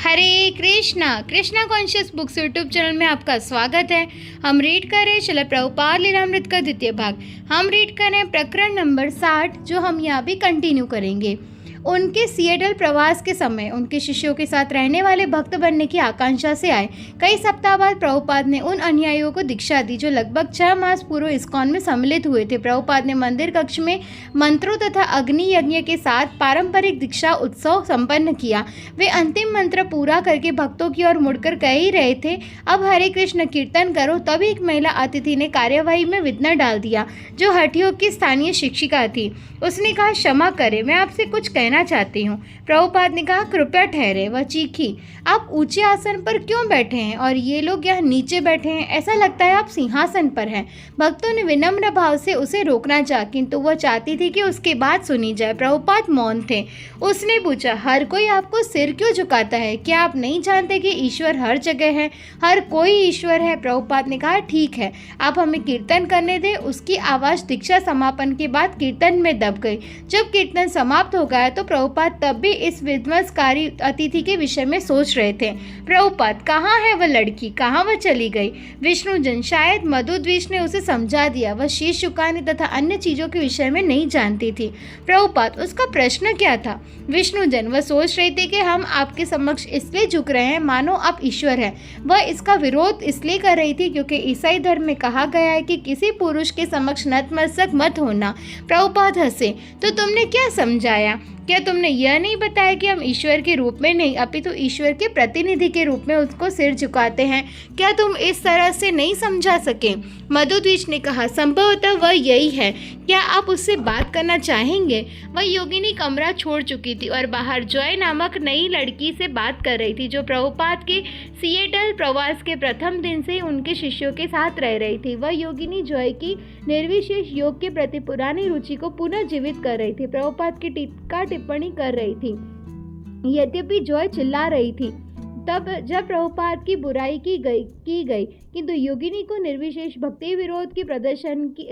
हरे Krishna Krishna conscious books YouTube channel में आपका स्वागत है। हम रीड कर रहे हैं श्रील प्रभुपाद लीलामृत का द्वितीय भाग। हम रीड कर रहे हैं प्रकरण नंबर 60, जो हम यहाँ भी कंटिन्यू करेंगे। उनके सिएटल प्रवास के समय उनके शिष्यों के साथ रहने वाले भक्त बनने की आकांक्षा से आए। कई सप्ताह बाद प्रभुपाद ने उन अनुयायियों को दीक्षा दी जो लगभग 6 मास पूर्व इस्कॉन में सम्मिलित हुए थे। प्रभुपाद ने मंदिर कक्ष में मंत्रों तथा अग्नि यज्ञ के साथ पारंपरिक दीक्षा उत्सव संपन्न किया। वे अंतिम मंत्र पूरा करके भक्तों की ओर मुड़कर कह ही रहे थे, अब हरे कृष्ण कीर्तन करो। तभी एक महिला अतिथि ने कार्यवाही में विघ्न डाल दिया, जो हठयोग की स्थानीय शिक्षिका थी। उसने कहा, क्षमा करें, मैं आपसे कुछ कहना चाहती हूँ। प्रभुपाद ने कहा, कृपया ठहरे। वह चीखी, आप ऊंचे आसन पर क्यों बैठे हैं और ये लोग यहाँ नीचे बैठे हैं? ऐसा लगता है आप सिंहासन पर हैं। भक्तों ने विनम्र भाव से उसे रोकना चाहा, किंतु वह चाहती थी कि उसकी बात सुनी जाए। प्रभुपाद मौन थे। उसने पूछा, हर कोई आपको सिर क्यों झुकाता है? क्या आप नहीं जानते कि ईश्वर हर जगह है? हर कोई ईश्वर है। प्रभुपाद ने कहा, ठीक है, आप हमें कीर्तन करने दें। उसकी आवाज़ दीक्षा समापन के बाद कीर्तन में दब गई। जब कीर्तन समाप्त हो गया तो प्रभुपाद तब भी इस विध्वंसकारी अतिथि के विषय में सोच रहे थे। प्रभुपाद, कहाँ है वह लड़की? कहाँ वह चली गई? विष्णुजन, शायद मधुद्विष ने उसे समझा दिया। वह शीश झुकाने तथा अन्य चीज़ों के विषय में नहीं जानती थी। प्रभुपाद, उसका प्रश्न क्या था? विष्णुजन, वह सोच रही थी कि हम आपके समक्ष इसलिए झुक रहे हैं मानो आप ईश्वर हैं। वह इसका विरोध इसलिए कर रही थी क्योंकि ईसाई धर्म में कहा गया है कि किसी पुरुष के समक्ष नतमस्तक मत होना। प्रभुपाद हंसे, तो तुमने क्या समझाया? क्या तुमने यह नहीं बताया कि हम ईश्वर के रूप में नहीं अपितु ईश्वर के प्रतिनिधि के रूप में उसको सिर झुकाते हैं? क्या तुम इस तरह से नहीं समझा सके? मधुद्विष ने कहा, संभवतः वह यही है। क्या आप उससे बात करना चाहेंगे? वह योगिनी कमरा छोड़ चुकी थी और बाहर जॉय नामक नई लड़की से बात कर रही थी, जो प्रभुपाद के सिएटल प्रवास के प्रथम दिन से ही उनके शिष्यों के साथ रह रही थी। वह योगिनी जॉय की निर्विशेष योग के प्रति पुरानी रुचि को पुनः जीवित कर रही थी। प्रभुपाद की टीका टिप्पणी कर रही थी। यद्यपि जॉय चिल्ला रही थी तब जब प्रभुपाद की बुराई की गई, किंतु योगिनी को निर्विशेष भक्ति विरोध की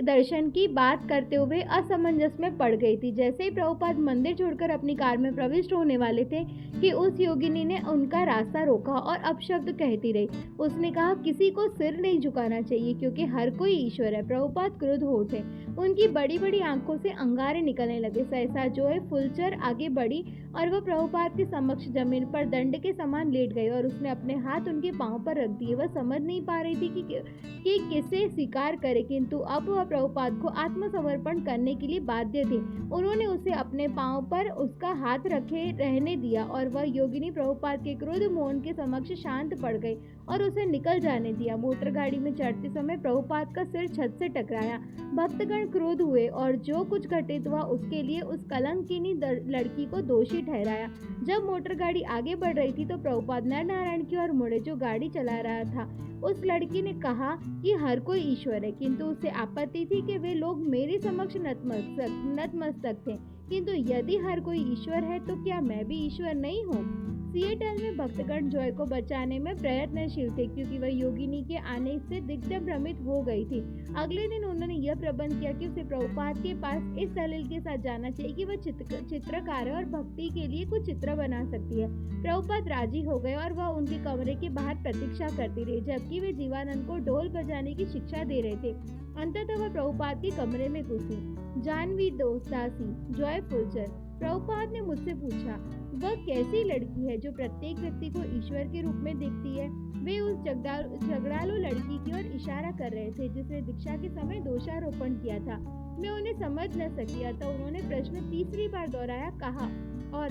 दर्शन की बात करते हुए असमंजस में पड़ गई थी। जैसे ही प्रभुपाद मंदिर छोड़कर अपनी कार में प्रविष्ट होने वाले थे कि उस योगिनी ने उनका रास्ता रोका और अपशब्द कहती रही। उसने कहा, किसी को सिर नहीं झुकाना चाहिए क्योंकि हर कोई ईश्वर है। प्रभुपाद क्रुद्ध हो उठे। उनकी बड़ी बड़ी आंखों से अंगारे निकलने लगे। सहसा जॉय फुलचर आगे बढ़ी और वह प्रभुपाद के समक्ष जमीन पर दंड के समान लेट गई और उसने अपने हाथ उनके पांव पर रख दिए। वह समझ नहीं पा रही थी कि किसे स्वीकार करे, किंतु अब वह प्रभुपाद को आत्मसमर्पण करने के लिए बाध्य थी। उन्होंने उसे अपने पांव पर उसका हाथ रखे रहने दिया और वह योगिनी प्रभुपाद के क्रोध मौन के समक्ष शांत पड़ गई और उसे निकल जाने दिया। मोटर गाड़ी में चढ़ते समय प्रभुपाद का सिर छत से टकराया। भक्तगण क्रोध हुए और जो कुछ घटित हुआ उसके लिए उस कलंकिनी लड़की को दोषी ठहराया। जब मोटर गाड़ी आगे बढ़ रही थी तो प्रभुपाद नरनारायण की ओर मुड़े, जो गाड़ी चला रहा था। उस लड़की ने कहा कि हर कोई ईश्वर है, किंतु उसे आपत्ति थी कि वे लोग मेरे समक्ष नतमस्तक थे। किंतु यदि हर कोई ईश्वर है तो क्या मैं भी ईश्वर नहीं हूँ? सिएटल में भक्तगण जॉय को बचाने में प्रयत्नशील थे क्योंकि वह योगिनी के आने से दिग्ध भ्रमित हो गई थी। अगले दिन उन्होंने यह प्रबंध किया कि उसे प्रभुपाद के पास इस दलील के साथ जाना चाहिए कि वह चित्रकार है और भक्ति के लिए कुछ चित्र बना सकती है। प्रभुपाद राजी हो गए और वह उनके कमरे के बाहर प्रतीक्षा करती रही, जबकि वे जीवानंद को ढोल बजाने की शिक्षा दे रहे थे। अंततः वह प्रभुपाद के कमरे में घुसी। जानवी दासी, जॉय फुलचर। प्रभुपाद ने मुझसे पूछा, वह कैसी लड़की है जो प्रत्येक व्यक्ति को ईश्वर के रूप में देखती है? वे उस झगड़ालू लड़की की ओर इशारा कर रहे थे जिसने दीक्षा के समय दोषारोपण किया था। मैं उन्हें समझ न सकी, अतः उन्होंने प्रश्न तीसरी बार दोहराया। कहा, और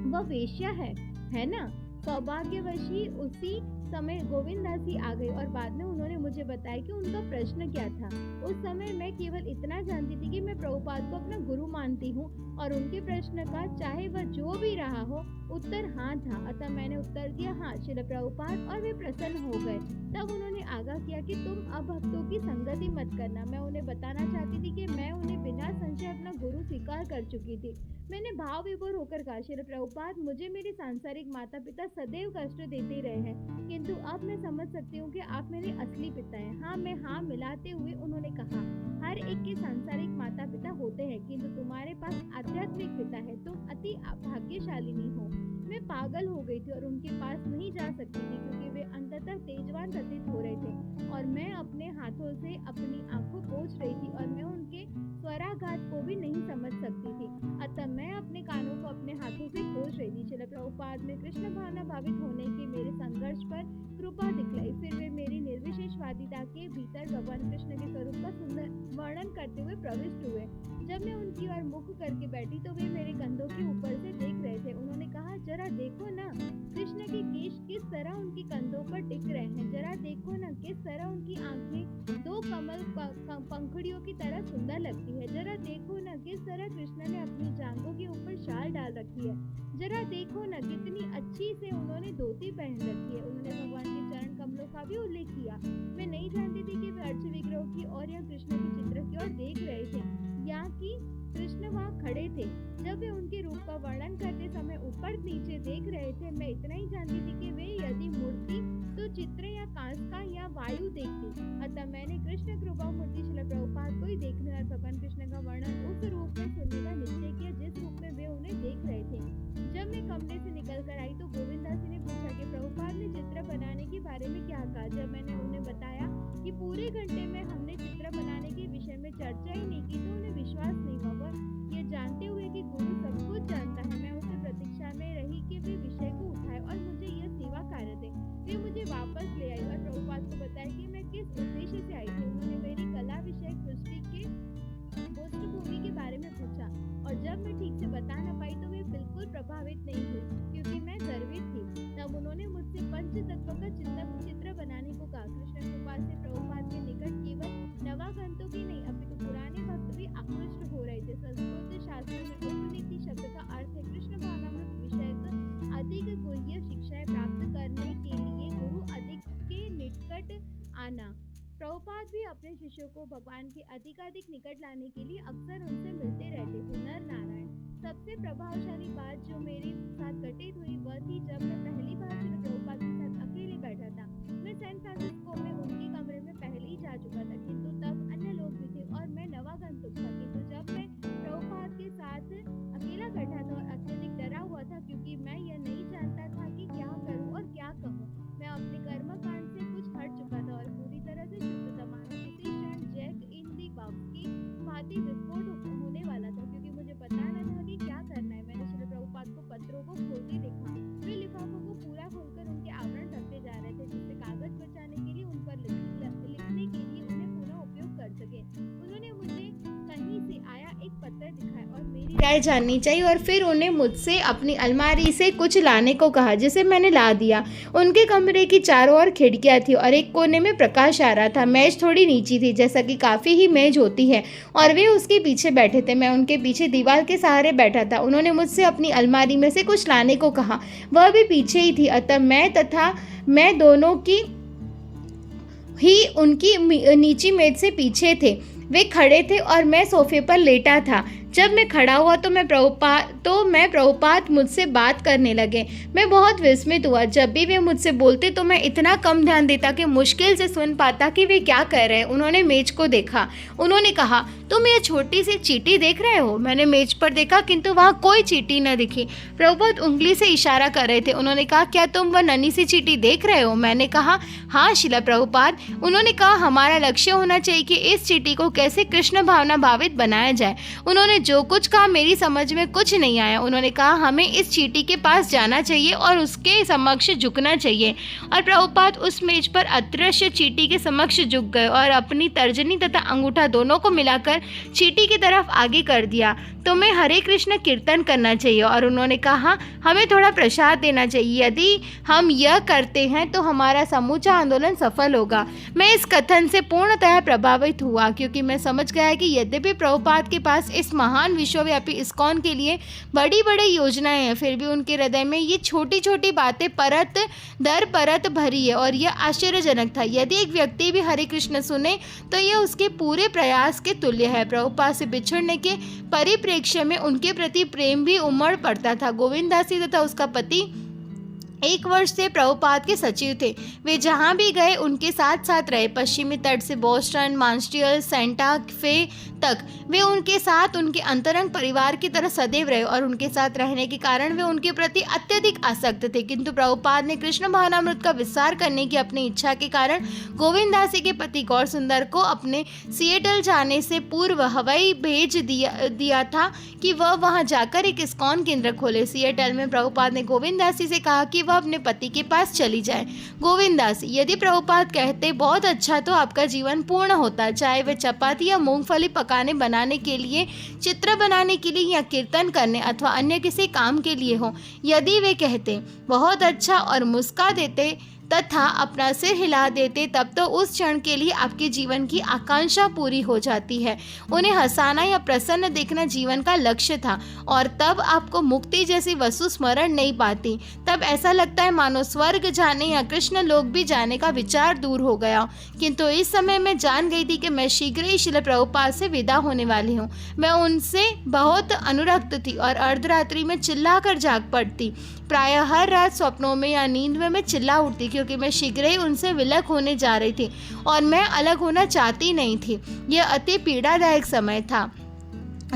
वह वेश्या है ना? सौभाग्यवशी उसी समय गोविंदासी आ गई और बाद में उन्होंने मुझे बताया कि उनका प्रश्न क्या था। उस समय मैं केवल इतना जानती थी कि मैं प्रभुपाद को अपना गुरु मानती हूँ और उनके प्रश्न का, चाहे वह जो भी रहा हो, उत्तर हाँ था। अतः मैंने उत्तर दिया, हाँ श्रील प्रभुपाद, और वे प्रसन्न हो गए। तब उन्होंने आगाह किया कि तुम अब भक्तों की संगति मत करना। मैं उन्हें बताना चाहती थी कि मैं उन्हें बिना संशय अपना गुरु स्वीकार कर चुकी थी। मैंने भाव विभोर होकर कहा, श्रील प्रभुपाद, मुझे मेरे सांसारिक माता पिता सदैव कष्ट देते रहे हैं, किंतु अब मैं समझ सकती हूँ कि आप मेरे असली पिता हैं। हाँ में हाँ मिलाते हुए उन्होंने कहा, हर एक के सांसारिक माता पिता होते हैं, किंतु तुम्हारे पास आध्यात्मिक पिता है। तुम अति भाग्यशालिनी हो। मैं पागल हो गई थी और उनके पास नहीं जा सकती थी क्योंकि वे अंततः तेजवान प्रतीत हो रहे थे और मैं अपने हाथों से अपनी आंखों पोंछ रही थी और मैं उनके स्वराघात को भी नहीं समझ सकती थी। अतः मैं अपने कानों को अपने हाथों से पोंछ रही थी। श्रील प्रभुपाद में कृष्ण भावना भावित होने के मेरे संघर्ष पर कृपा दिखलाई। फिर वे मेरी निर्विशेषवादिता के भीतर भगवान कृष्ण के स्वरूप का सुंदर वर्णन करते हुए प्रविष्ट हुए। जब मैं उनकी ओर मुख करके बैठी तो वे मेरे कंधों के ऊपर से देख रहे थे। उन्होंने कहा, जरा देखो ना कृष्ण के केश किस तरह उनके कंधों पर टिक रहे हैं। जरा देखो ना किस तरह उनकी आंखें दो कमल पंखुड़ियों की तरह सुंदर लगती है। जरा देखो ना किस तरह कृष्ण ने अपनी जांघों के ऊपर शाल डाल रखी है। जरा देखो ना कितनी अच्छी से उन्होंने धोती पहन रखी है। उन्होंने भगवान के चरण कमलों का भी उल्लेख किया। मैं नहीं जानती थी कि वे अर्च विग्रह की और या कृष्ण के चित्र की ओर देख रहे थे या कि कृष्ण वहाँ खड़े थे। जब वे उनके रूप का वर्णन करते समय ऊपर नीचे देख रहे थे, मैं इतना ही जानती थी कि वे यदि मूर्ति तो चित्र या कांस का या वायु देखती। अतः मैंने कृष्ण कृपा मूर्ति श्रील प्रभुपाद को ही देखने और भगवान कृष्ण का वर्णन उस रूप में सुनने का निश्चय किया जिस रूप में वे उन्हें देख रहे थे। जब मैं कमरे से निकल कर आई तो गोविंदास जी ने पूछा कि प्रभुपाद ने चित्र बनाने के बारे में क्या कहा। जब मैंने उन्हें बताया कि पूरे घंटे में हमने चित्र बनाने के विषय में चर्चा ही नहीं की तो उन्हें विश्वास नहीं हुआ। ये जानते हुए कि गुरु सब कुछ जानता है, मैं उससे प्रतीक्षा में रही कि वे विषय को उठाए और मुझे यह सेवा कार्य दे। वे मुझे वापस ले आई और प्रभुपाद को बताया कि मैं किस उद्देश्य से आई थी। उन्होंने मेरी कला विषय सृष्टि के पृष्ठभूमि के बारे में पूछा और जब मैं ठीक से बता न पाई तो वे बिल्कुल प्रभावित नहीं हुई क्योंकि मैं गर्वित थी। तब उन्होंने मुझसे पंच तत्व का चित्र बनाने को कहा। कृष्ण कृपा से प्रभुपाद के निकट केवल नवागंतुक ही नहीं अपितु पुराने भक्त भी आकृष्ट हो रहे थे। संस्कृत शास्त्र में उपनीति शब्द का अर्थ है कृष्ण भावनामृत विषय अधिक गुह्य शिक्षाएं प्राप्त करने के लिए गुरु अधिक के निकट आना। प्रभुपाद भी अपने शिष्यों को भगवान के अधिकाधिक निकट लाने के लिए अक्सर उनसे मिलते रहते थे। नर नारायण। सबसे प्रभावशाली बात जो मेरे साथ घटित हुई वह थी जब मैं पहली बार श्रील प्रभुपाद के साथ अकेले बैठा था। मैं सैन फ्रांसिस्को में उनके कमरे में पहले ही जा चुका था किंतु तब अन्य लोग भी थे और मैं नवागंतुक था। किंतु जब मैं प्रभुपाद के साथ अकेला बैठा था और अत्यधिक डरा हुआ था क्योंकि मैं यह नहीं जानता था कि क्या करूं और क्या कहूं। मैं अपने कर्मकांड से कुछ हट चुका था और पूरी तरह से शुद्ध था। मानो किसी क्षण जैक इन दी बॉक्स की भांति विस्फोट होने वाला था क्योंकि मुझे पता न था कि क्या करना है। मैंने श्रील प्रभुपाद को पत्रों को खोलते देखा। वे लिफाफों को पूरा खोलकर उनके आवरण रखते जा रहे थे जिससे कागज बचाने के लिए उन पर लिखने के लिए उन्हें पुनः उपयोग कर सके। उन्होंने मुझे कहीं से आया एक पत्र दिखाया और मेरी राय जाननी चाहिए और फिर उन्हें मुझसे अपनी अलमारी से कुछ लाने को कहा जिसे मैंने ला दिया। उनके कमरे की चारों ओर खिड़कियां थी और एक कोने में प्रकाश आ रहा था। मेज थोड़ी नीची थी जैसा कि काफ़ी ही मेज होती है और वे उसके पीछे बैठे थे। मैं उनके पीछे दीवार के सहारे बैठा था। उन्होंने मुझसे अपनी अलमारी में से कुछ लाने को कहा। वह भी पीछे ही थी। अतः मैं दोनों की ही उनकी नीची मेज से पीछे थे। वे खड़े थे और मैं सोफे पर लेटा था। जब मैं खड़ा हुआ तो मैं प्रभुपाद मुझसे बात करने लगे। मैं बहुत विस्मित हुआ। जब भी वे मुझसे बोलते तो मैं इतना कम ध्यान देता कि मुश्किल से सुन पाता कि वे क्या कह रहे हैं। उन्होंने मेज को देखा। उन्होंने कहा, तुम ये छोटी सी चींटी देख रहे हो? मैंने मेज पर देखा किंतु वहाँ कोई चींटी न दिखी। प्रभुपाद उंगली से इशारा कर रहे थे। उन्होंने कहा, क्या तुम वह नन्ही सी चींटी देख रहे हो? मैंने कहा, हाँ श्रील प्रभुपाद। उन्होंने कहा, हमारा लक्ष्य होना चाहिए कि इस चींटी को कैसे कृष्ण भावना भावित बनाया जाए। उन्होंने जो कुछ कहा मेरी समझ में कुछ नहीं आया। उन्होंने कहा, हमें इस चींटी के पास जाना चाहिए और उसके समक्ष झुकना चाहिए। और प्रभुपाद उस मेज पर अदृश्य चींटी के समक्ष झुक गए और अपनी तर्जनी तथा अंगूठा दोनों को मिलाकर चींटी की तरफ आगे कर दिया। तुम्हें हरे कृष्ण कीर्तन करना चाहिए। और उन्होंने कहा, हमें थोड़ा प्रसाद देना चाहिए। यदि हम यह करते हैं तो हमारा समूचा आंदोलन सफल होगा। मैं इस कथन से पूर्णतः प्रभावित हुआ क्योंकि मैं समझ गया कि यद्यपि प्रभुपाद के पास इस महान विश्वव्यापी इस्कॉन के लिए बड़ी बड़ी योजनाएं हैं, फिर भी उनके हृदय में ये छोटी छोटी बातें परत दर परत भरी है। और यह आश्चर्यजनक था। यदि एक व्यक्ति भी हरे कृष्ण सुने तो यह उसके पूरे प्रयास के तुल्य है। प्रभुपाद से बिछड़ने के परिप्रेक्ष्य में उनके प्रति प्रेम भी उमड़ पड़ता था। गोविंदास जी तथा उसका पति 1 वर्ष से प्रभुपाद के सचिव थे। वे जहाँ भी गए उनके साथ साथ रहे। पश्चिमी तट से बोस्टन, मॉन्ट्रियल, सेंटा फे तक वे उनके साथ उनके अंतरंग परिवार की तरह सदैव रहे और उनके साथ रहने के कारण वे उनके प्रति अत्यधिक आसक्त थे। किंतु प्रभुपाद ने कृष्ण भावनामृत का विस्तार करने की अपनी इच्छा के कारण गोविंद दास जी के पति गौर सुंदर को अपने सिएटल जाने से पूर्व हवाई भेज दिया था कि वह वहां जाकर एक इस्कॉन केंद्र खोले। सिएटल में प्रभुपाद ने गोविंद दास जी से कहा कि वह अपने पति के पास चली जाए। गोविंद दास, यदि प्रभुपाद कहते बहुत अच्छा तो आपका जीवन पूर्ण होता, चाहे वह चपाती या मूंगफली पकाने बनाने के लिए, चित्र बनाने के लिए या कीर्तन करने अथवा अन्य किसी काम के लिए हो। यदि वे कहते बहुत अच्छा और मुस्का देते तथा अपना सिर हिला देते, तब तो उस क्षण के लिए आपके जीवन की आकांक्षा पूरी हो जाती है। उन्हें हंसाना या प्रसन्न देखना जीवन का लक्ष्य था और तब आपको मुक्ति जैसी वस्तु स्मरण नहीं पाती। तब ऐसा लगता है मानो स्वर्ग जाने या कृष्ण लोक भी जाने का विचार दूर हो गया। किंतु इस समय मैं जान गई थी कि मैं शीघ्र ही श्रील प्रभुपाद से विदा होने वाली हूँ। मैं उनसे बहुत अनुरक्त थी और अर्धरात्रि में चिल्लाकर जाग पड़ती। प्रायः हर रात स्वप्नों में या नींद में मैं चिल्ला उठती, क्योंकि मैं शीघ्र ही उनसे विलग होने जा रही थी और मैं अलग होना चाहती नहीं थी। यह अति पीड़ादायक समय था।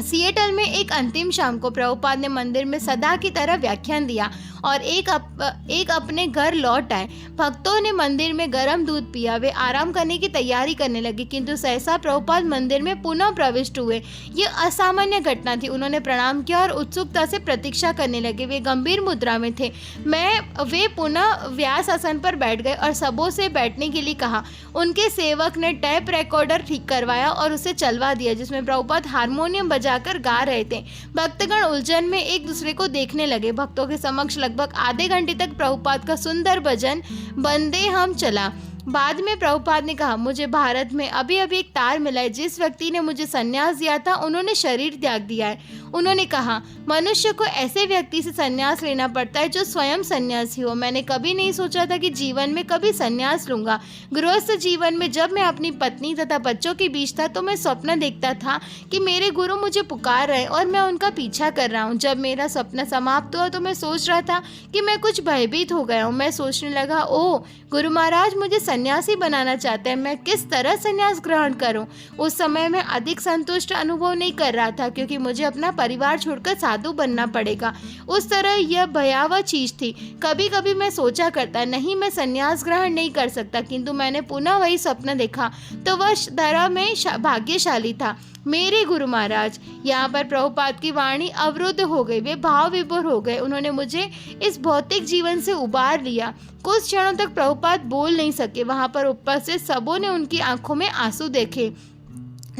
सिएटल में एक अंतिम शाम को प्रभुपाद ने मंदिर में सदा की तरह व्याख्यान दिया और एक अपने घर लौट आए। भक्तों ने मंदिर में गर्म दूध पिया। वे आराम करने की तैयारी करने लगे, किंतु सहसा प्रभुपाद मंदिर में पुनः प्रविष्ट हुए। यह असामान्य घटना थी। उन्होंने प्रणाम किया और उत्सुकता से प्रतीक्षा करने लगे। वे गंभीर मुद्रा में थे। वे पुनः व्यास आसन पर बैठ गए और सबों से बैठने के लिए कहा। उनके सेवक ने टेप रिकॉर्डर ठीक करवाया और उसे चलवा दिया, जिसमें प्रभुपाद हारमोनियम बजाकर गा रहे थे। भक्तगण उलझन में एक दूसरे को देखने लगे। भक्तों के समक्ष लगभग आधे घंटे तक प्रभुपाद का सुंदर भजन बंदे हम चला। बाद में प्रभुपाद ने कहा, मुझे भारत में अभी अभी एक तार मिला है। जिस व्यक्ति ने मुझे संन्यास दिया था उन्होंने शरीर त्याग दिया है। उन्होंने कहा, मनुष्य को ऐसे व्यक्ति से संन्यास लेना पड़ता है जो स्वयं सन्यासी हो। मैंने कभी नहीं सोचा था कि जीवन में कभी संन्यास लूंगा। गृहस्थ जीवन में जब मैं अपनी पत्नी तथा बच्चों के बीच था तो मैं स्वप्न देखता था कि मेरे गुरु मुझे पुकार रहे और मैं उनका पीछा कर रहा हूँ। जब मेरा स्वप्न समाप्त हुआ तो मैं सोच रहा था कि मैं कुछ भयभीत हो गया हूँ। मैं सोचने लगा, ओ गुरु महाराज मुझे सन्यासी बनाना चाहते हैं, मैं किस तरह सन्यास ग्रहण करूं? उस समय मैं अधिक संतुष्ट अनुभव नहीं कर रहा था, क्योंकि मुझे अपना परिवार छोड़कर साधु बनना पड़ेगा। उस तरह यह भयावह चीज थी। कभी कभी मैं सोचा करता, नहीं मैं सन्यास ग्रहण नहीं कर सकता, किंतु मैंने पुनः वही स्वप्न देखा तो वह तरह में भाग्यशाली था। मेरे गुरु महाराज, यहाँ पर प्रभुपाद की वाणी अवरुद्ध हो गई। वे भाव विभोर हो गए। उन्होंने मुझे इस भौतिक जीवन से उबार लिया। कुछ क्षणों तक प्रभुपाद बोल नहीं सके। वहाँ पर उपस्थित सबों ने उनकी आंखों में आंसू देखे।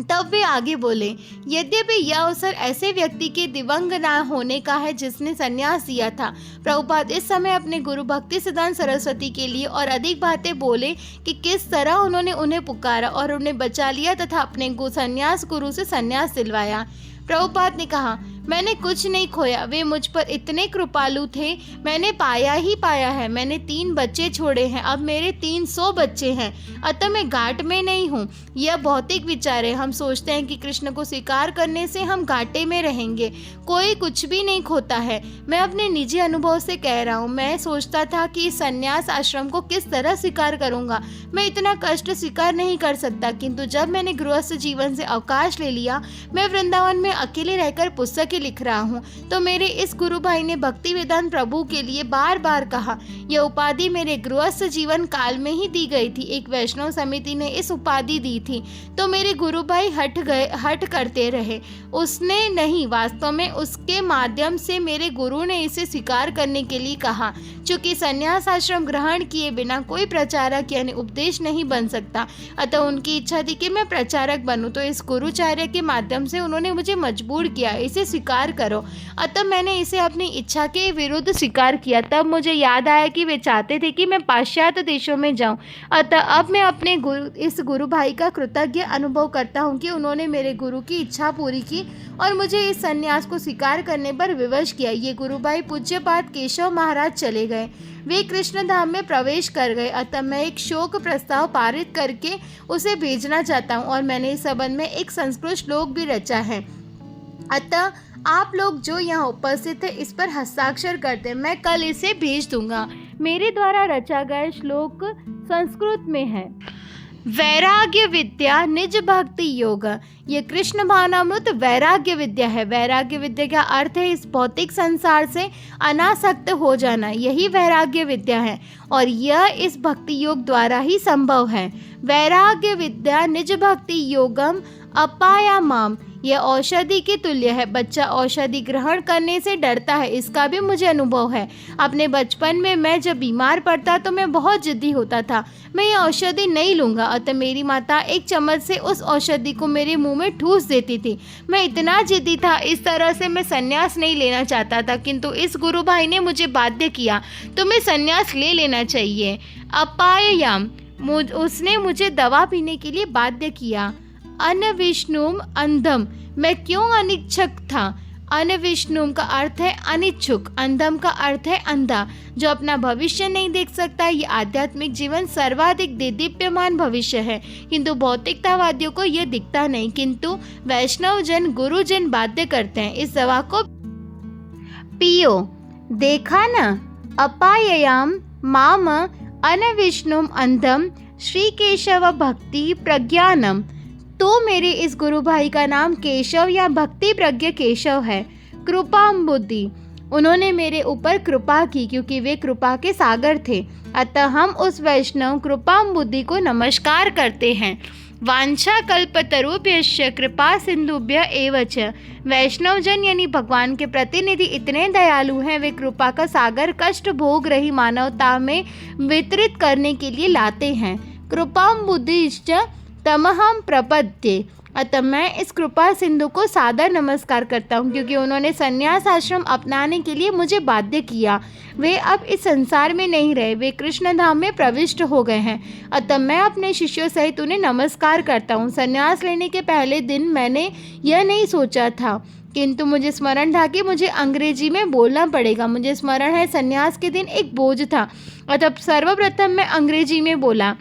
तब वे आगे बोले, यद्यपि यह अवसर ऐसे व्यक्ति के दिव्यांग न होने का है जिसने संन्यास दिया था। प्रभुपाद इस समय अपने गुरु भक्ति सिद्धांत सरस्वती के लिए और अधिक बातें बोले कि किस तरह उन्होंने उन्हें पुकारा और उन्हें बचा लिया तथा अपने संन्यास गुरु से संन्यास दिलवाया। प्रभुपाद ने कहा, मैंने कुछ नहीं खोया। वे मुझ पर इतने कृपालु थे। मैंने पाया ही पाया है। मैंने 3 बच्चे छोड़े हैं, अब मेरे 300 बच्चे हैं। अतः मैं घाट में नहीं हूँ। यह भौतिक विचार है। हम सोचते हैं कि कृष्ण को स्वीकार करने से हम घाटे में रहेंगे। कोई कुछ भी नहीं खोता है। मैं अपने निजी अनुभव से कह रहा हूँ। मैं सोचता था कि इस संन्यास आश्रम को किस तरह स्वीकार करूँगा। मैं इतना कष्ट स्वीकार नहीं कर सकता, किंतु जब मैंने गृहस्थ जीवन से अवकाश ले लिया, मैं वृंदावन में अकेले रहकर पुस्तक लिख रहा हूँ, तो मेरे इस गुरु भाई ने भक्ति वेदांत प्रभु के लिए बार बार कहा। यह उपाधि मेरे गृहस्थ जीवन काल में ही दी गई थी। एक वैष्णव समिति ने इस उपाधि दी थी, तो मेरे गुरु भाई हट करते रहे। उसने नहीं, वास्तव में उसके माध्यम से मेरे गुरु ने इसे स्वीकार करने के लिए कहा। चूंकि संन्यास आश्रम ग्रहण किए बिना कोई प्रचारक यानी उपदेश नहीं बन सकता, अतः उनकी इच्छा थी कि मैं प्रचारक बनूं, तो इस गुरुचार्य के माध्यम से उन्होंने मुझे मजबूर किया, इसे स्वीकार करो। अतः मैंने इसे अपनी इच्छा के विरुद्ध स्वीकार किया। तब मुझे याद आया कि वे चाहते थे कि मैं पाश्चात्य देशों में जाऊं। अतः अब मैं अपने इस गुरु भाई का कृतज्ञ अनुभव करता हूं कि उन्होंने मेरे गुरु की इच्छा पूरी की और मुझे इस संन्यास को स्वीकार करने पर विवश किया। ये गुरु भाई पूज्यपाद केशव महाराज चले गए। वे कृष्ण धाम में प्रवेश कर गए। अतः मैं एक शोक प्रस्ताव पारित करके उसे भेजना चाहता हूँ और मैंने इस संबंध में एक संस्कृत श्लोक भी रचा है। अतः आप लोग जो यहाँ उपस्थित है इस पर हस्ताक्षर करते हैं, मैं कल इसे भेज दूंगा। मेरे द्वारा रचा गया श्लोक संस्कृत में है। वैराग्य विद्या निज भक्ति योग, ये कृष्ण भावनामृत वैराग्य विद्या है। वैराग्य विद्या का अर्थ है इस भौतिक संसार से अनासक्त हो जाना, यही वैराग्य विद्या है और यह इस भक्ति योग द्वारा ही संभव है। वैराग्य विद्या निज भक्ति योगम अपायामाम, यह औषधि के तुल्य है। बच्चा औषधि ग्रहण करने से डरता है, इसका भी मुझे अनुभव है। अपने बचपन में मैं जब बीमार पड़ता तो मैं बहुत जिद्दी होता था, मैं ये औषधि नहीं लूँगा, अतः मेरी माता एक चम्मच से उस औषधि को मेरे मुंह में ठूस देती थी। मैं इतना जिद्दी था, इस तरह से मैं संन्यास नहीं लेना चाहता था, किंतु इस गुरु भाई ने मुझे बाध्य किया, तुम्हें संन्यास ले लेना चाहिए। अपाययाम, उसने मुझे दवा पीने के लिए बाध्य किया। अनविष्णुम अंधम, मैं क्यों अनिच्छुक था। अनविष्णुम का अर्थ है अनिच्छुक, अंधम का अर्थ है अंधा, जो अपना भविष्य नहीं देख सकता। ये आध्यात्मिक जीवन सर्वाधिक दीप्यमान भविष्य है, किंतु भौतिकतावादियों को यह दिखता नहीं, किंतु वैष्णव जन गुरुजन बाध्य करते हैं। इस दवा को पियो, देखा न। अपाययाम माम अनविष्णुम अंधम श्री केशव भक्ति प्रज्ञानम, तो मेरे इस गुरु भाई का नाम केशव या भक्ति प्रज्ञ केशव है। कृपाम्बुद्धि, उन्होंने मेरे ऊपर कृपा की क्योंकि वे कृपा के सागर थे, अतः हम उस वैष्णव कृपाम्बुद्धि को नमस्कार करते हैं। वांछा कल्पतरुभ्यश्च कृपा सिंधुभ्य एव च, वैष्णव जन यानी भगवान के प्रतिनिधि इतने दयालु हैं, वे कृपा का सागर कष्ट भोग रही मानवता में वितरित करने के लिए लाते हैं। कृपाम्बुद्धिश्च तमहम प्रपद्ये, अतः मैं इस कृपा सिंधु को सादर नमस्कार करता हूँ क्योंकि उन्होंने संन्यास आश्रम अपनाने के लिए मुझे बाध्य किया। वे अब इस संसार में नहीं रहे, वे कृष्ण धाम में प्रविष्ट हो गए हैं, अतः मैं अपने शिष्यों सहित उन्हें नमस्कार करता हूँ। संन्यास लेने के पहले दिन मैंने यह नहीं सोचा था, किंतु मुझे स्मरण था कि मुझे अंग्रेजी में बोलना पड़ेगा। मुझे स्मरण है संन्यास के दिन एक बोझ था, अतः सर्वप्रथम मैं अंग्रेजी में बोला।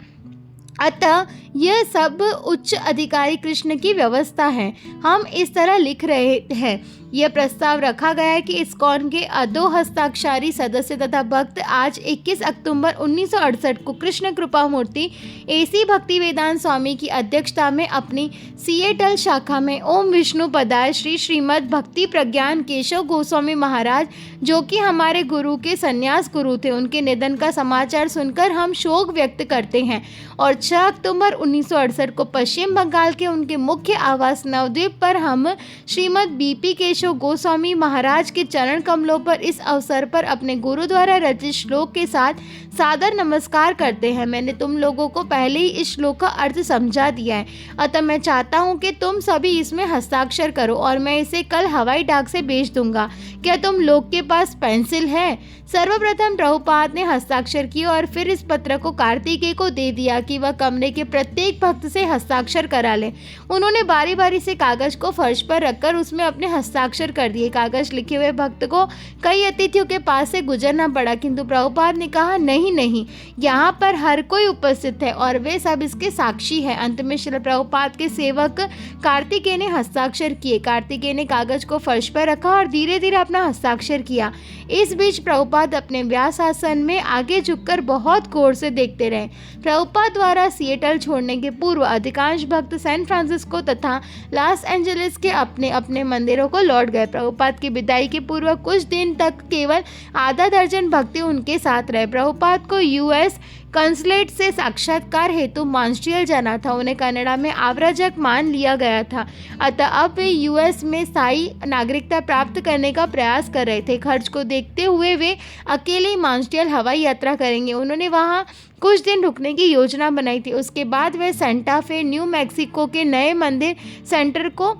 अतः यह सब उच्च अधिकारी कृष्ण की व्यवस्था है। हम इस तरह लिख रहे हैं, यह प्रस्ताव रखा गया है कि इस्कॉन के अधो हस्ताक्षरी सदस्य तथा भक्त आज 21 अक्टूबर 1968 को कृष्ण कृपा मूर्ति एसी भक्ति वेदांत स्वामी की अध्यक्षता में अपनी सिएटल शाखा में ओम विष्णु पदाय श्री श्रीमद् भक्ति प्रज्ञान केशव गोस्वामी महाराज, जो कि हमारे गुरु के संन्यास गुरु थे, उनके निधन का समाचार सुनकर हम शोक व्यक्त करते हैं। और 6 अक्टूबर 1968 को पश्चिम बंगाल के उनके मुख्य आवास नवद्वीप पर हम श्रीमद् बीपी केशव गोस्वामी महाराज के चरण कमलों पर इस अवसर पर अपने गुरु द्वारा रचित श्लोक के साथ सादर नमस्कार करते हैं। मैंने तुम लोगों को पहले ही इस श्लोक का अर्थ समझा दिया है, अतः मैं चाहता हूँ कि तुम सभी इसमें हस्ताक्षर करो और मैं इसे कल हवाई डाक से भेज दूंगा। क्या तुम लोग के पास पेंसिल है? सर्वप्रथम प्रभुपाद ने हस्ताक्षर किए और फिर इस पत्र को कार्तिकेय को दे दिया कि वह कमरे के प्रत्येक भक्त से हस्ताक्षर करा ले। उन्होंने बारी बारी से कागज को फर्श पर रखकर उसमें अपने हस्ताक्षर कर दिए। कागज लिखे हुए भक्त को कई अतिथियों के पास से गुजरना पड़ा, किंतु प्रभुपाद ने कहा नहीं, यहाँ पर हर कोई उपस्थित है और वे सब इसके साक्षी है। अंत में श्रील प्रभुपाद के सेवक कार्तिकेय ने हस्ताक्षर किए। कार्तिकेय ने कागज को फर्श पर रखा और धीरे धीरे अपना हस्ताक्षर किया। इस बीच प्रभुपाद अपने व्यासासन में आगे झुककर बहुत गौर से देखते रहे। प्रभुपाद द्वारा सिएटल छोड़ने के पूर्व अधिकांश भक्त सैन फ्रांसिस्को तथा लॉस एंजलिस के अपने अपने मंदिरों को लौट गए। प्रभुपाद की विदाई के पूर्व कुछ दिन तक केवल आधा दर्जन भक्त उनके साथ रहे। प्रभुपाद को यूएस कंसुलेट से साक्षात्कार हेतु मॉन्ट्रियल जाना था। उन्हें कनाडा में आव्रजक मान लिया गया था, अतः अब वे यूएस में स्थायी नागरिकता प्राप्त करने का प्रयास कर रहे थे। खर्च को देखते हुए वे अकेले ही मॉन्ट्रियल हवाई यात्रा करेंगे। उन्होंने वहां कुछ दिन रुकने की योजना बनाई थी। उसके बाद वे सेंटा फे न्यू मैक्सिको के नए मंदिर सेंटर को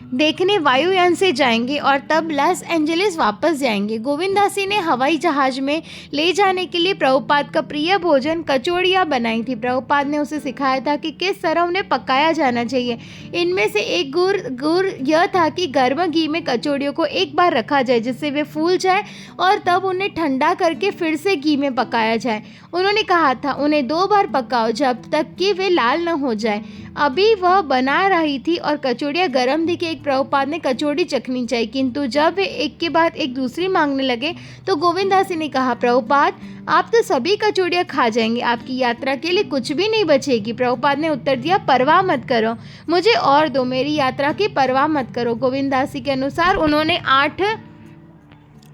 देखने वायुयान से जाएंगे और तब लॉस एंजलिस वापस जाएंगे। गोविंदासी ने हवाई जहाज में ले जाने के लिए प्रभुपाद का प्रिय भोजन कचौड़ियाँ बनाई थी। प्रभुपाद ने उसे सिखाया था कि किस तरह उन्हें पकाया जाना चाहिए। इनमें से एक गुर यह था कि गर्म घी में कचौड़ियों को एक बार रखा जाए जिससे वे फूल जाए और तब उन्हें ठंडा करके फिर से घी में पकाया जाए। उन्होंने कहा था उन्हें 2 बार पकाओ जब तक कि वे लाल न हो जाए। अभी वह बना रही थी और कचौड़ियाँ गर्म थी कि एक प्रभुपाद ने कचौड़ी चखनी चाहिए, किंतु जब वे एक के बाद एक दूसरी मांगने लगे तो गोविंदास जी ने कहा, प्रभुपाद आप तो सभी कचौड़ियाँ खा जाएंगे, आपकी यात्रा के लिए कुछ भी नहीं बचेगी। प्रभुपाद ने उत्तर दिया, परवाह मत करो, मुझे और दो, मेरी यात्रा की परवाह मत करो। गोविंदास जी के अनुसार उन्होंने 8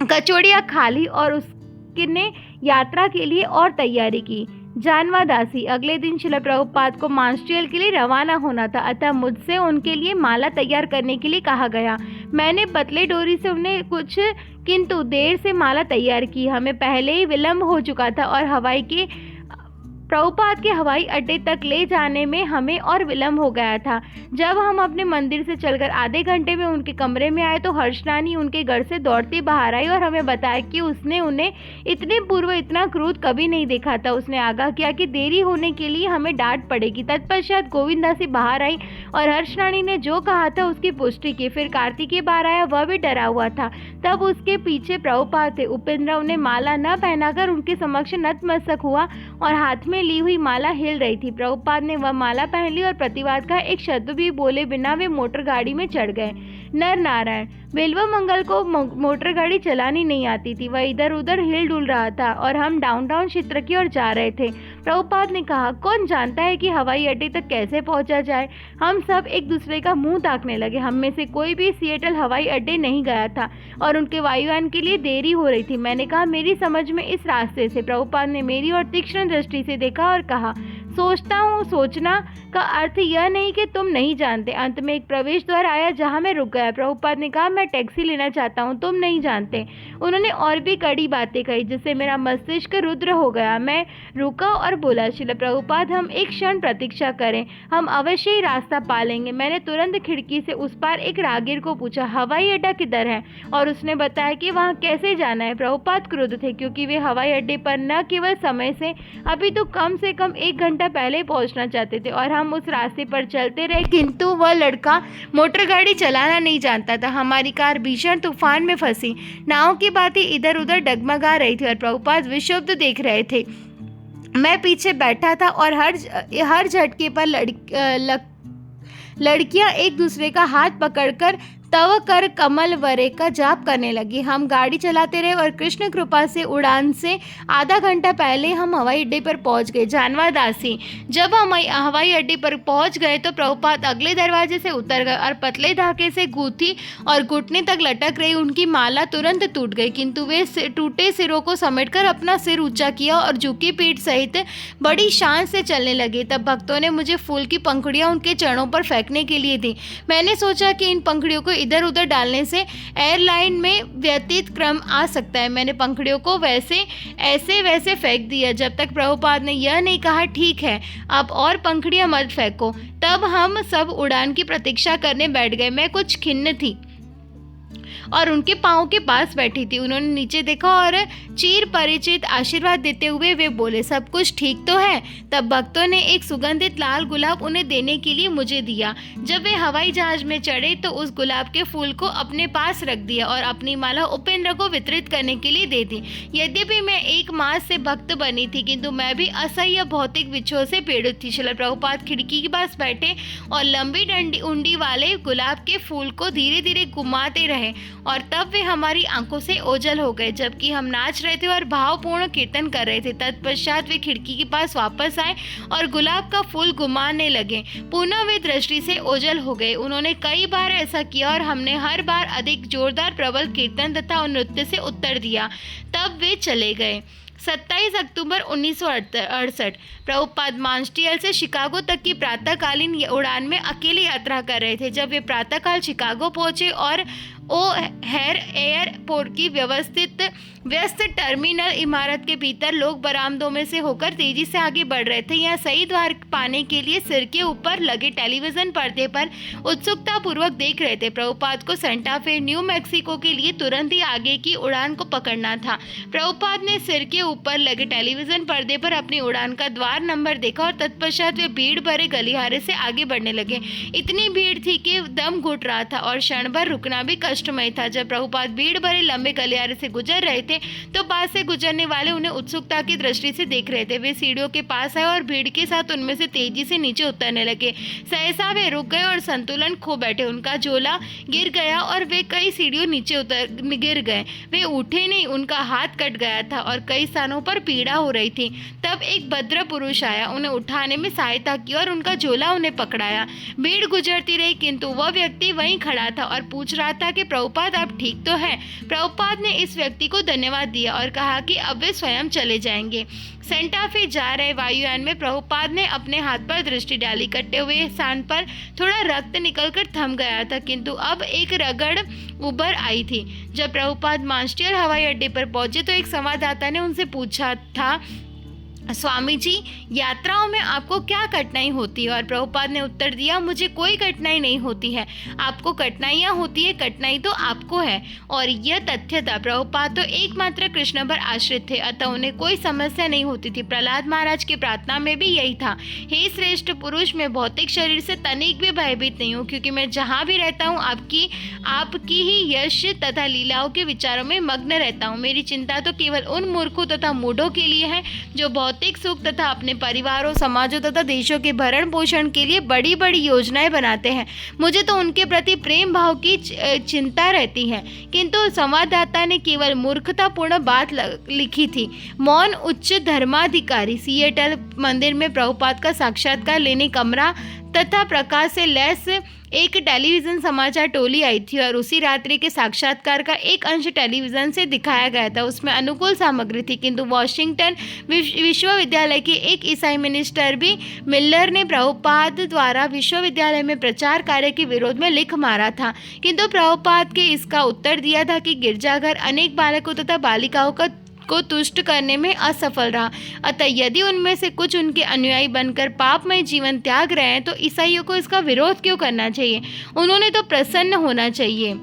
कचौड़ियाँ खा ली और उसने यात्रा के लिए और तैयारी की। जानवा दासी, अगले दिन श्रील प्रभुपाद को मांसटेल के लिए रवाना होना था, अतः मुझसे उनके लिए माला तैयार करने के लिए कहा गया। मैंने पतले डोरी से उन्हें कुछ किंतु देर से माला तैयार की। हमें पहले ही विलंब हो चुका था और प्रभुपाद के हवाई अड्डे तक ले जाने में हमें और विलंब हो गया था। जब हम अपने मंदिर से चलकर आधे घंटे में उनके कमरे में आए तो हर्षनानी उनके घर से दौड़ती बाहर आई और हमें बताया कि उसने उन्हें इतने पूर्व इतना क्रोध कभी नहीं देखा था। उसने आगाह किया कि देरी होने के लिए हमें डांट पड़ेगी। तत्पश्चात गोविंदासी बाहर आई और हर्षनानी ने जो कहा था उसकी पुष्टि की। फिर कार्तिकेय बाहर आया, वह भी डरा हुआ था। तब उसके पीछे प्रभुपाद थे। उपेंद्र उन्हें माला न पहनाकर उनके समक्ष नतमस्तक हुआ और हाथ में ली हुई माला हिल रही थी। प्रभुपाद ने वह माला पहन ली और प्रतिवाद का एक शब्द भी बोले बिना वे मोटर गाड़ी में चढ़ गए। नर नारायण, बिल्वा मंगल को मोटर गाड़ी चलानी नहीं आती थी, वह इधर उधर हिल डुल रहा था और हम डाउनटाउन क्षेत्र की ओर जा रहे थे। प्रभुपाद ने कहा, कौन जानता है कि हवाई अड्डे तक कैसे पहुंचा जाए। हम सब एक दूसरे का मुंह ताकने लगे। हम में से कोई भी सिएटल हवाई अड्डे नहीं गया था और उनके वायुयान के लिए देरी हो रही थी। मैंने कहा, मेरी समझ में इस रास्ते से। प्रभुपाद ने मेरी ओर तीक्ष्ण दृष्टि से देखा और कहा, सोचता हूँ सोचना का अर्थ यह नहीं कि तुम नहीं जानते। अंत में एक प्रवेश द्वार आया जहाँ मैं रुक गया। प्रभुपाद ने कहा, मैं टैक्सी लेना चाहता हूँ, तुम नहीं जानते। उन्होंने और भी कड़ी बातें कही जिससे मेरा मस्तिष्क रुद्र हो गया। मैं रुका और बोला, श्रील प्रभुपाद हम एक क्षण प्रतीक्षा करें, हम अवश्य ही रास्ता पालेंगे। मैंने तुरंत खिड़की से उस पार एक राहगीर को पूछा, हवाई अड्डा किधर है, और उसने बताया कि वहाँ कैसे जाना है। प्रभुपाद क्रुद्ध थे क्योंकि वे हवाई अड्डे पर न केवल समय से अभी तो कम से कम 1 घंटा पहले पहुंचना चाहते थे और हम उस रास्ते पर चलते रहे, किंतु वह लड़का मोटर गाड़ी चलाना नहीं जानता था। हमारी कार भीषण तूफान में फंसी, नाव की बातें इधर उधर डगमगा रही थी और प्रभुपाद विक्षुब्ध देख रहे थे। मैं पीछे बैठा था और हर झटके पर लड़कियां एक दूसरे का हाथ पकड़कर तव कर कमल वरे का जाप करने लगी। हम गाड़ी चलाते रहे और कृष्ण कृपा से उड़ान से आधा घंटा पहले हम हवाई अड्डे पर पहुंच गए। जानवा दासी, जब हम हवाई अड्डे पर पहुंच गए तो प्रभुपाद अगले दरवाजे से उतर गए और पतले धागे से गूंथी और घुटने तक लटक रही उनकी माला तुरंत टूट गई, किंतु वे टूटे सिरों को समेटकर अपना सिर ऊंचा किया और झुकी पीठ सहित बड़ी शान से चलने लगे। तब भक्तों ने मुझे फूल की पंखुड़ियाँ उनके चरणों पर फेंकने के लिए दी। मैंने सोचा कि इन पंखुड़ियों को इधर उधर डालने से एयरलाइन में व्यतीत क्रम आ सकता है। मैंने पंखुड़ियों को ऐसे वैसे फेंक दिया जब तक प्रभुपाद ने यह नहीं कहा, ठीक है अब और पंखुड़ियां मत फेंको। तब हम सब उड़ान की प्रतीक्षा करने बैठ गए। मैं कुछ खिन्न थी और उनके पाँव के पास बैठी थी। उन्होंने नीचे देखा और चिर परिचित आशीर्वाद देते हुए वे बोले, सब कुछ ठीक तो है। तब भक्तों ने एक सुगंधित लाल गुलाब उन्हें देने के लिए मुझे दिया। जब वे हवाई जहाज में चढ़े तो उस गुलाब के फूल को अपने पास रख दिया और अपनी माला उपेंद्र को वितरित करने के लिए दे दी। यद्यपि मैं 1 मास से भक्त बनी थी, किंतु मैं भी असह्य भौतिक विक्षोभ से पीड़ित थी। श्रील प्रभुपाद खिड़की के पास बैठे और लंबी उंडी वाले गुलाब के फूल को धीरे धीरे घुमाते रहे और तब वे हमारी आंखों से ओझल हो गए जबकि हम नाच रहे थे और भावपूर्ण कीर्तन कर रहे थे। तत्पश्चात वे खिड़की के पास वापस आए और गुलाब का फूल घुमाने लगे। पुनः वे दृष्टि से ओझल हो गए। उन्होंने कई बार ऐसा किया और हमने हर बार अधिक जोरदार प्रबल कीर्तन तथा नृत्य से उत्तर दिया। तब वे चले गए। 27 अक्टूबर 1968। प्रभुपाद मॉन्ट्रियल से शिकागो तक की प्रातःकालीन उड़ान में अकेले यात्रा कर रहे थे। जब वे प्रातःकाल शिकागो पहुंचे और ओहेर एयरपोर्ट की व्यस्त टर्मिनल इमारत के भीतर लोग बरामदों में से होकर तेजी से आगे बढ़ रहे थे। यहाँ सही द्वार पाने के लिए सिर के ऊपर लगे टेलीविजन पर्दे पर उत्सुकता पूर्वक देख रहे थे। प्रभुपाद को सेंटा फे न्यू मैक्सिको के लिए तुरंत ही आगे की उड़ान को पकड़ना था। प्रभुपाद ने सिर के ऊपर लगे टेलीविजन पर्दे पर अपनी उड़ान का द्वार नंबर देखा और तत्पश्चात वे भीड़ भरे गलियारे से आगे बढ़ने लगे। इतनी भीड़ थी कि दम घुट रहा था और क्षण भर रुकना भी कष्टमय था। जब प्रभुपाद भीड़ भरे लंबे गलियारे से गुजर रहे थे तो पास से गुजरने वाले उन्हें उत्सुकता की दृष्टि से देख रहे थे। वे सीढ़ियों के पास आए और भीड़ के साथ उनमें से तेजी से नीचे उतरने लगे। सहसा वे रुक गए और संतुलन खो बैठे। उनका झोला गिर गया और वे कई सीढ़ियों नीचे गिर गए। वे उठे नहीं, उनका हाथ कट गया था और कई स्थानों पर पीड़ा हो रही थी। तब एक भद्र पुरुष आया, उन्हें उठाने में सहायता की और उनका झोला उन्हें पकड़ाया। भीड़ गुजरती रही किंतु वह व्यक्ति वहीं खड़ा था और पूछ रहा था कि प्रभुपाद आप ठीक तो हैं? प्रभुपाद ने इस व्यक्ति को धन्यवाद दिया और कहा कि अब वे स्वयं चले जाएंगे। सेंटा फे जा रहे वायुयान में प्रभुपाद ने अपने हाथ पर दृष्टि डाली। कटे हुए स्थान पर थोड़ा रक्त निकलकर थम गया था किंतु अब एक रगड़ उभर आई थी। जब प्रभुपाद मास्टियर हवाई अड्डे पर पहुंचे तो एक संवाददाता ने उनसे पूछा था, स्वामी जी, यात्राओं में आपको क्या कठिनाई होती है? और प्रभुपाद ने उत्तर दिया, मुझे कोई कठिनाई नहीं होती है। आपको कठिनाइयाँ होती है, कठिनाई तो आपको है। और यह तथ्य था। प्रभुपाद तो एकमात्र कृष्ण पर आश्रित थे, अतः उन्हें कोई समस्या नहीं होती थी। प्रहलाद महाराज की प्रार्थना में भी यही था, हे श्रेष्ठ पुरुष, मैं भौतिक शरीर से तनिक भी भयभीत नहीं हूँ, क्योंकि मैं जहाँ भी रहता हूँ आपकी ही यश तथा लीलाओं के विचारों में मग्न रहता हूँ। मेरी चिंता तो केवल उन मूर्खों तथा मूढ़ों के लिए है जो भौतिक सुख तथा अपने परिवारों, समाजों तथा देशों के भरण पोषण के लिए बड़ी बड़ी योजनाएं बनाते हैं। मुझे तो उनके प्रति प्रेम भाव की चिंता रहती है। किंतु संवाददाता ने केवल मूर्खतापूर्ण बात लिखी थी। मौन उच्च धर्माधिकारी सिएटल मंदिर में प्रभुपाद का साक्षात्कार लेने कमरा तथा प्रकाश से लैस एक टेलीविज़न समाचार टोली आई थी और उसी रात्रि के साक्षात्कार का एक अंश टेलीविज़न से दिखाया गया था। उसमें अनुकूल सामग्री थी किंतु वॉशिंगटन विश्वविद्यालय के एक ईसाई मिनिस्टर भी मिलर ने प्रभुपाद द्वारा विश्वविद्यालय में प्रचार कार्य के विरोध में लिख मारा था, किंतु प्रभुपाद के इसका उत्तर दिया था कि गिरजाघर अनेक बालकों तथा बालिकाओं को तुष्ट करने में असफल रहा। अतः यदि उनमें से कुछ उनके अनुयायी बनकर पापमय जीवन त्याग रहे हैं तो ईसाइयों को इसका विरोध क्यों करना चाहिए? उन्होंने तो प्रसन्न होना चाहिए।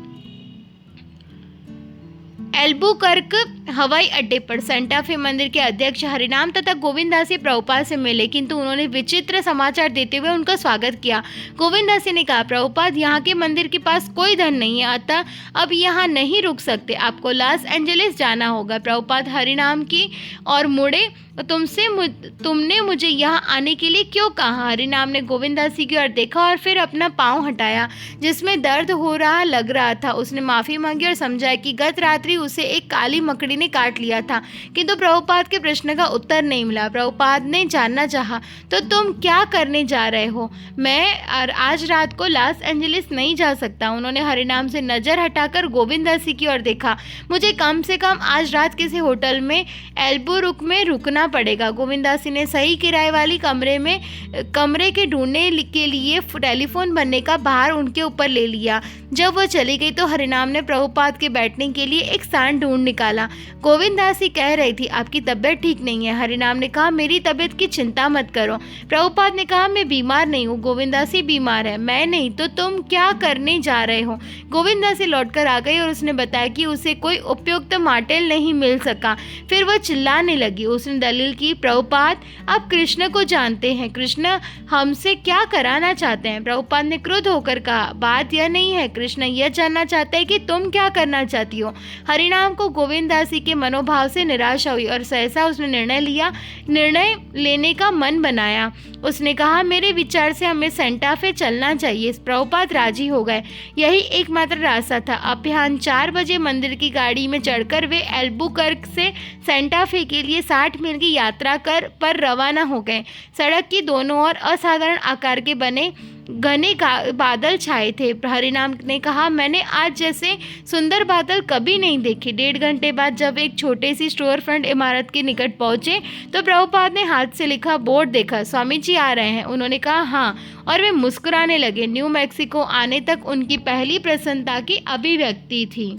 एल्बुकर्क हवाई अड्डे पर सेंटा फे मंदिर के अध्यक्ष हरिनाम तथा गोविंदासी प्रभुपाद से मिले, किंतु उन्होंने विचित्र समाचार देते हुए उनका स्वागत किया। गोविंदासी ने कहा, प्रभुपाद, यहाँ के मंदिर के पास कोई धन नहीं है, अतः अब यहाँ नहीं रुक सकते, आपको लॉस एंजलिस जाना होगा। प्रभुपाद हरिनाम की और मुड़े, तुमने मुझे यहाँ आने के लिए क्यों कहा? हरिनाम ने गोविंदासी की ओर देखा और फिर अपना पाँव हटाया जिसमें दर्द हो रहा लग रहा था। उसने माफ़ी मांगी और समझाया कि गत रात्रि उसे एक काली मकड़ी ने काट लिया था, किंतु प्रभुपाद के प्रश्न का उत्तर नहीं मिला। प्रभुपाद ने जानना चाहा, तो तुम क्या करने जा रहे हो? मैं आज रात को लॉस एंजलिस नहीं जा सकता। उन्होंने हरिनाम से नज़र हटाकर गोविंदासी की ओर देखा। मुझे कम से कम आज रात किसी होटल में एल्बुरुक में रुकना पड़ेगा। गोविंदासी ने सही किराए वाली कमरे के ढूंढने के लिए टेलीफोन बनने का भार उनके ऊपर ले लिया। जब वह चली गई तो हरिनाम ने प्रभुपाद के बैठने के लिए एक स्थान ढूंढ निकाला। गोविंदासी कह रही थी, आपकी तबीयत ठीक नहीं है। हरिनाम ने कहा, मेरी तबीयत की चिंता मत करो। प्रभुपाद ने कहा, मैं बीमार नहीं हूँ। गोविंदासी बीमार है। मैं नहीं तो तुम क्या करने जा रहे हो? गोविंदासी लौटकर आ गई और उसने बताया कि उसे कोई उपयुक्त माटेल नहीं मिल सका। फिर वह चिल्लाने लगी। उसने दलील की, प्रभुपाद, आप कृष्ण को जानते हैं, कृष्ण हमसे क्या कराना चाहते हैं? प्रभुपाद ने क्रुद्ध होकर कहा, बात यह नहीं है, कृष्ण यह जानना चाहता है कि तुम क्या करना चाहती हो। हरिनाम को गोविंदासी के मनोभाव से निराशा हुई और सहसा उसने निर्णय लेने का मन बनाया। उसने कहा, मेरे विचार से हमें सेंटा फे चलना चाहिए। प्रभुपाद राजी हो गए। यही एकमात्र रास्ता था। अपराह्न 4 बजे मंदिर की गाड़ी में चढ़कर वे एल्बुकर्क से सेंटा फे के लिए 60 मील की यात्रा पर रवाना हो गए। सड़क की दोनों ओर असाधारण आकार के बने घने बादल छाए थे। हरिनाम ने कहा, मैंने आज जैसे सुंदर बादल कभी नहीं देखे। 1.5 घंटे बाद जब एक छोटी सी स्टोर फ्रंट इमारत के निकट पहुंचे तो प्रभुपाद ने हाथ से लिखा बोर्ड देखा। स्वामी जी आ रहे हैं। उन्होंने कहा, हाँ, और वे मुस्कुराने लगे। न्यू मैक्सिको आने तक उनकी पहली प्रसन्नता की अभिव्यक्ति थी।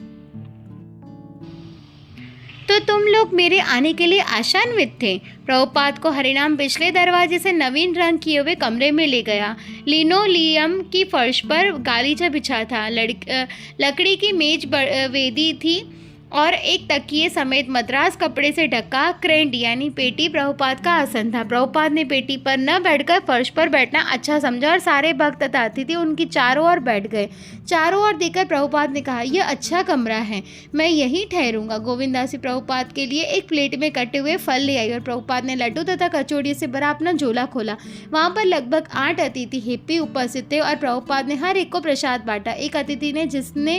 तो तुम लोग मेरे आने के लिए आशान्वित थे। प्रभुपाद को हरिनाम पिछले दरवाजे से नवीन रंग किए हुए कमरे में ले गया। लिनोलियम की फर्श पर गालीचा बिछा था। लकड़ी की मेज वेदी थी। और एक तकिए समेत मद्रास कपड़े से ढका क्रेंट यानी पेटी प्रभुपाद का आसन था। प्रभुपाद ने पेटी पर न बैठकर फर्श पर बैठना अच्छा समझा और सारे भक्त तथा अतिथि उनकी चारों ओर बैठ गए। चारों ओर देखकर प्रभुपाद ने कहा, यह अच्छा कमरा है, मैं यहीं ठहरूंगा। गोविंदासी प्रभुपाद के लिए एक प्लेट में कटे हुए फल ले आई और प्रभुपाद ने लड्डू तथा कचौड़ी से भरा अपना झोला खोला। वहाँ पर लगभग 8 अतिथि हिप्पी उपस्थित थे और प्रभुपाद ने हर एक को प्रसाद बांटा। एक अतिथि ने, जिसने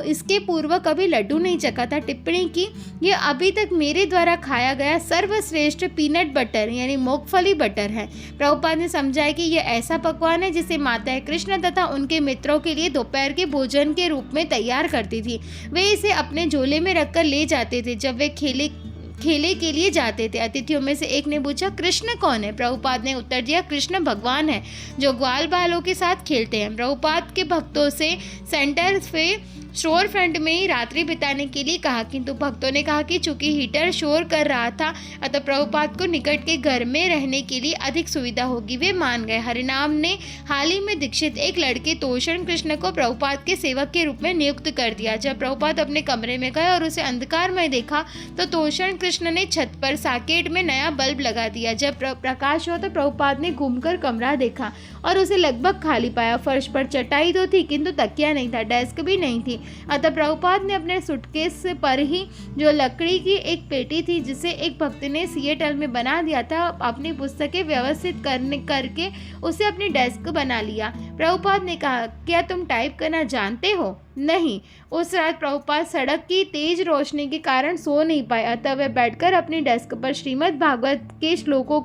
इसके पूर्व कभी लड्डू नहीं चखा था, टिप्पणी की, यह अभी तक मेरे द्वारा खाया गया सर्वश्रेष्ठ पीनट बटर यानी मूंगफली बटर है। प्रभुपाद ने समझाया कि यह ऐसा पकवान है जिसे माताएं कृष्ण तथा उनके मित्रों के लिए दोपहर के भोजन के रूप में तैयार करती थी। वे इसे अपने झोले में रखकर ले जाते थे जब वे खेले के लिए जाते थे। अतिथियों में से एक ने पूछा, कृष्ण कौन है? प्रभुपाद ने उत्तर दिया, कृष्ण भगवान है जो ग्वाल बालों के साथ खेलते हैं। प्रभुपाद के भक्तों से सेंटर पे शोर फ्रंट में ही रात्रि बिताने के लिए कहा, किंतु भक्तों ने कहा कि चूंकि हीटर शोर कर रहा था अतः प्रभुपाद को निकट के घर में रहने के लिए अधिक सुविधा होगी। वे मान गए। हरिनाम ने हाल ही में दीक्षित एक लड़के तोषण कृष्ण को प्रभुपाद के सेवक के रूप में नियुक्त कर दिया। जब प्रभुपाद अपने कमरे में गए और उसे अंधकार में देखा तो तोषण कृष्ण ने छत पर सॉकेट में नया बल्ब लगा दिया। जब प्रकाश हुआ तो प्रभुपाद ने घूमकर कमरा देखा और उसे लगभग खाली पाया। फर्श पर चटाई तो थी किंतु तकिया नहीं था, डेस्क भी नहीं थी। अतः प्रभुपाद ने अपने सूटकेस पर ही जो लकड़ी की एक पेटी थी जिसे एक भक्त ने सिएटल में बना दिया था, अपनी पुस्तकें व्यवस्थित करके उसे अपनी डेस्क बना लिया। प्रभुपाद ने कहा, क्या तुम टाइप करना जानते हो? नहीं। उस रात प्रभुपाद सड़क की तेज रोशनी के कारण सो नहीं पाए, अतः वे बैठकर अपनी डेस्क पर श्रीमद् भागवत के श्लोकों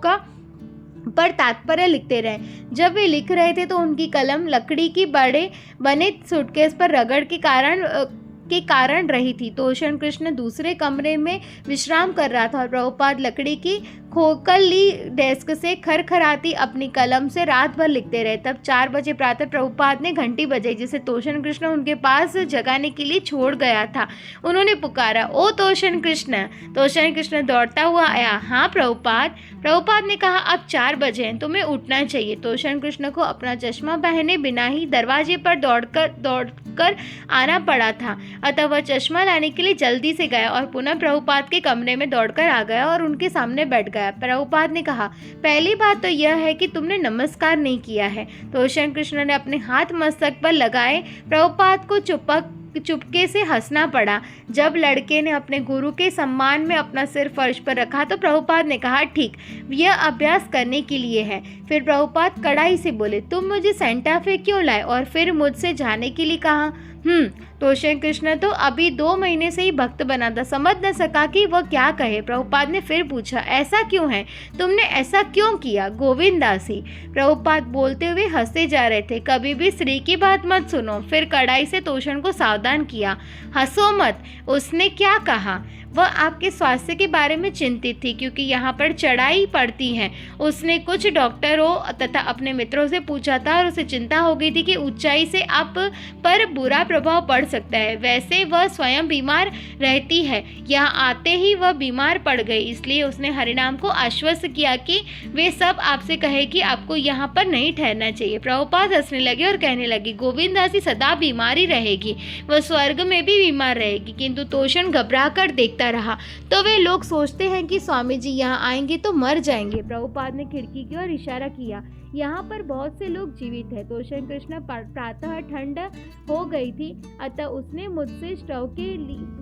पर तात्पर्य लिखते रहे। जब वे लिख रहे थे तो उनकी कलम लकड़ी की बने सूटकेस पर रगड़ के कारण रही थी। तोषण कृष्ण दूसरे कमरे में विश्राम कर रहा था और प्रभुपाद लकड़ी की खोखली डेस्क से खरखराती अपनी कलम से रात भर लिखते रहे। तब 4 बजे प्रातः प्रभुपाद ने घंटी बजाई जिसे तोषण कृष्ण उनके पास जगाने के लिए छोड़ गया था। उन्होंने पुकारा, ओ तोषण कृष्ण। तोषण कृष्ण दौड़ता हुआ आया। हाँ प्रभुपाद। प्रभुपाद ने कहा, अब 4 बजे हैं, तुम्हें उठना चाहिए। तोषण कृष्ण को अपना चश्मा पहने बिना ही दरवाजे पर दौड़कर आना पड़ा था, अतः वह चश्मा लाने के लिए जल्दी से गया और पुनः प्रभुपाद के कमरे में दौड़कर आ गया और उनके सामने बैठ गया। प्रभुपाद ने कहा, पहली बात तो यह है कि तुमने नमस्कार नहीं किया है। तोषण कृष्ण ने अपने हाथ मस्तक पर लगाए। प्रभुपाद को चुपके से हंसना पड़ा। जब लड़के ने अपने गुरु के सम्मान में अपना सिर फर्श पर रखा तो प्रभुपाद ने कहा, ठीक, यह अभ्यास करने के लिए है। फिर प्रभुपाद कड़ाई से बोले, तुम मुझे सेंटा फे क्यों लाए और फिर मुझसे जाने के लिए कहा? तोषण कृष्ण तो अभी 2 महीने से ही भक्त बना था, समझ न सका कि वह क्या कहे। प्रभुपाद ने फिर पूछा, ऐसा क्यों है? तुमने ऐसा क्यों किया? गोविंदासी। प्रभुपाद बोलते हुए हंसते जा रहे थे। कभी भी स्त्री की बात मत सुनो। फिर कड़ाई से तोषण को सावधान किया, हंसो मत। उसने क्या कहा? वह आपके स्वास्थ्य के बारे में चिंतित थी क्योंकि यहाँ पर चढ़ाई पड़ती है। उसने कुछ डॉक्टरों तथा अपने मित्रों से पूछा था और उसे चिंता हो गई थी कि ऊंचाई से आप पर बुरा प्रभाव पड़ सकता है। वैसे वह स्वयं बीमार रहती है, यहाँ आते ही वह बीमार पड़ गई, इसलिए उसने हरिनाम को आश्वस्त किया कि वे सब आपसे कहे कि आपको यहाँ पर नहीं ठहरना चाहिए। प्रभुपाद हंसने लगे और कहने लगे, गोविंदासी सदा बीमार ही रहेगी, वह स्वर्ग में भी बीमार रहेगी। किंतु तोषण घबरा कर देखता रहा। तो वे लोग सोचते हैं कि स्वामी जी यहाँ आएंगे तो मर जाएंगे। प्रभुपाद ने खिड़की की ओर इशारा किया, यहाँ पर बहुत से लोग जीवित हैं। तोषण कृष्ण प्रातः ठंड हो गई थी, अतः उसने मुझसे स्टोव के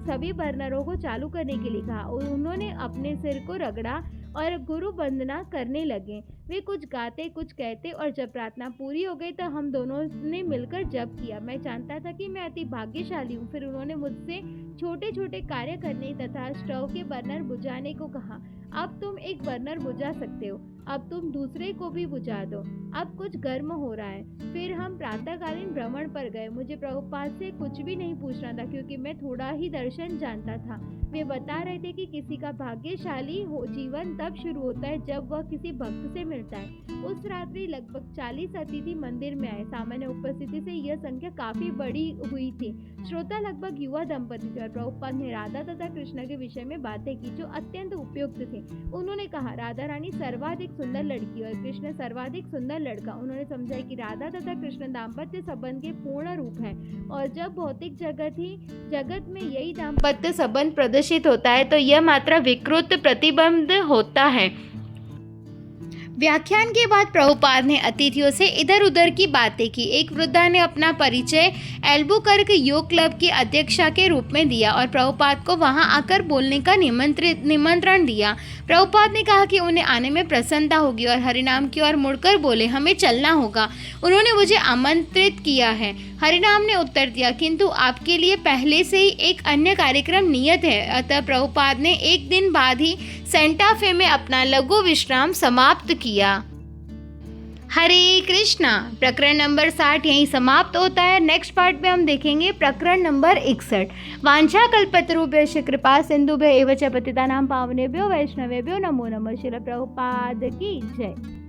सभी बर्नरों को चालू करने के लिए कहा। उन्होंने अपने सिर को रगड़ा और गुरु वंदना करने लगे। वे कुछ गाते कुछ कहते और जब प्रार्थना पूरी हो गई तो हम दोनों ने मिलकर जप किया। मैं जानता था कि मैं अति भाग्यशाली हूँ। फिर उन्होंने मुझसे छोटे छोटे कार्य करने तथा स्टोव के बर्नर बुझाने को कहा। अब तुम एक बर्नर बुझा सकते हो, अब तुम दूसरे को भी बुझा दो, अब कुछ गर्म हो रहा है। फिर हम प्रातःकालीन भ्रमण पर गए। मुझे प्रभुपाद से कुछ भी नहीं पूछना था क्योंकि मैं थोड़ा ही दर्शन जानता था। वे बता रहे थे कि किसी का भाग्यशाली जीवन तब शुरू होता है जब वह किसी भक्त से मिलता है। उस रात्रि लगभग 40 अतिथि मंदिर में आए। सामान्य उपस्थिति से यह संख्या काफी बड़ी हुई थी। श्रोता लगभग युवा दंपति थे और प्रभुपाद ने राधा तथा कृष्ण के विषय में बातें की जो अत्यंत उपयुक्त थे। उन्होंने कहा, राधा रानी सर्वाधिक सुंदर लड़की और कृष्ण सर्वाधिक सुंदर लड़का। उन्होंने समझाया कि राधा तथा कृष्ण दाम्पत्य संबंध के पूर्ण रूप है और जब भौतिक जगत में यही दाम्पत्य संबंध प्रदर्शित होता है तो यह मात्र विकृत प्रतिबंध होता है। व्याख्यान के बाद प्रभुपाद ने अतिथियों से इधर उधर की बातें की। एक वृद्धा ने अपना परिचय एल्बुकर्क योग क्लब की अध्यक्षा के रूप में दिया और प्रभुपाद को वहां आकर बोलने का निमंत्रण दिया। प्रभुपाद ने कहा कि उन्हें आने में प्रसन्नता होगी और हरिनाम की ओर मुड़कर बोले, हमें चलना होगा। उन्होंने मुझे आमंत्रित किया है। हरिनाम ने उत्तर दिया, किंतु आपके लिए पहले से ही एक अन्य कार्यक्रम नियत है। अतः प्रभुपाद ने एक दिन बाद ही सेंटा फे में अपना लघु विश्राम समाप्त किया। हरे कृष्णा। प्रकरण नंबर 60 यहीं समाप्त होता है। नेक्स्ट पार्ट में हम देखेंगे प्रकरण नंबर 61। वांछा कल्पतरुभ्यश्च कृपा सिंधुभ्यो एव च पतितानां पावनेभ्यो वैष्णवेभ्यो नमो नमः। श्रील प्रभुपाद की जय।